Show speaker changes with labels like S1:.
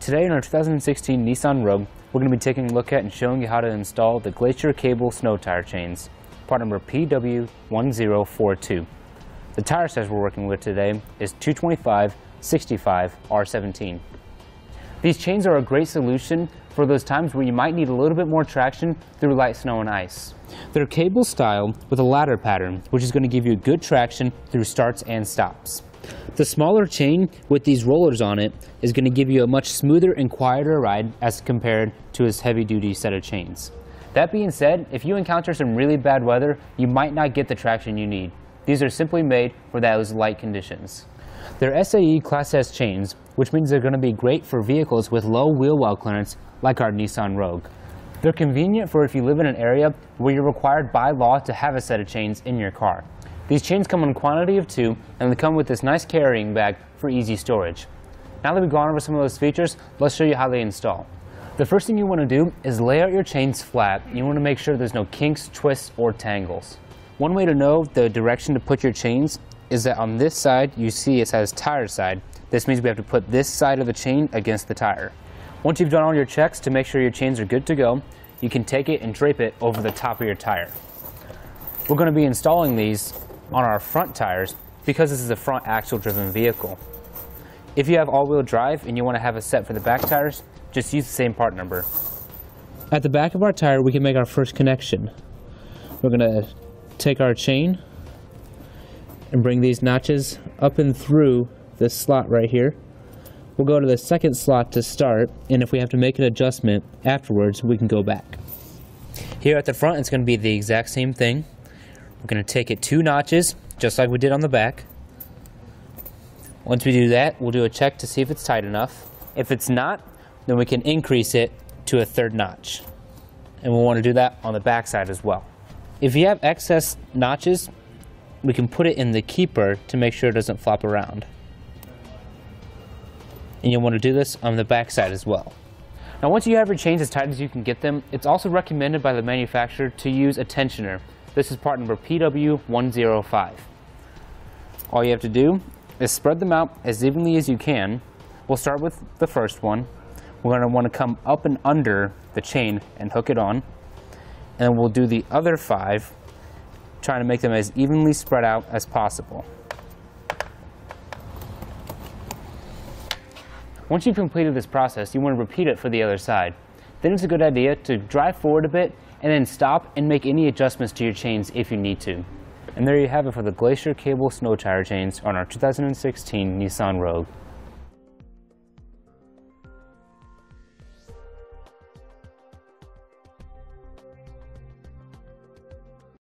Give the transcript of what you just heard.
S1: Today in our 2016 Nissan Rogue, we're going to be taking a look at and showing you how to install the Glacier Cable Snow Tire Chains, part number PW1042. The tire size we're working with today is 225/65R17. These chains are a great solution for those times where you might need a little bit more traction through light snow and ice. They're cable style with a ladder pattern, which is going to give you good traction through starts and stops. The smaller chain with these rollers on it is going to give you a much smoother and quieter ride as compared to his heavy-duty set of chains. That being said, if you encounter some really bad weather, you might not get the traction you need. These are simply made for those light conditions. They're SAE Class S chains, which means they're going to be great for vehicles with low wheel well clearance like our Nissan Rogue. They're convenient for if you live in an area where you're required by law to have a set of chains in your car. These chains come in a quantity of 2, and they come with this nice carrying bag for easy storage. Now that we've gone over some of those features, let's show you how they install. The first thing you want to do is lay out your chains flat. You want to make sure there's no kinks, twists, or tangles. One way to know the direction to put your chains is that on this side you see it says tire side. This means we have to put this side of the chain against the tire. Once you've done all your checks to make sure your chains are good to go, you can take it and drape it over the top of your tire. We're going to be installing these on our front tires because this is a front axle driven vehicle. If you have all-wheel drive and you want to have a set for the back tires, just use the same part number. At the back of our tire we can make our first connection. We're going to take our chain and bring these notches up and through this slot right here. We'll go to the second slot to start, and if we have to make an adjustment afterwards we can go back. Here at the front it's going to be the exact same thing. We're going to take it 2 notches, just like we did on the back. Once we do that, we'll do a check to see if it's tight enough. If it's not, then we can increase it to a 3rd notch. And we'll want to do that on the back side as well. If you have excess notches, we can put it in the keeper to make sure it doesn't flop around. And you'll want to do this on the back side as well. Now once you have your chains as tight as you can get them, it's also recommended by the manufacturer to use a tensioner. This is part number PW105. All you have to do is spread them out as evenly as you can. We'll start with the first one. We're going to want to come up and under the chain and hook it on. And then we'll do the other 5, trying to make them as evenly spread out as possible. Once you've completed this process, you want to repeat it for the other side. Then it's a good idea to drive forward a bit and then stop and make any adjustments to your chains if you need to. And there you have it for the Glacier Cable Snow Tire Chains on our 2016 Nissan Rogue.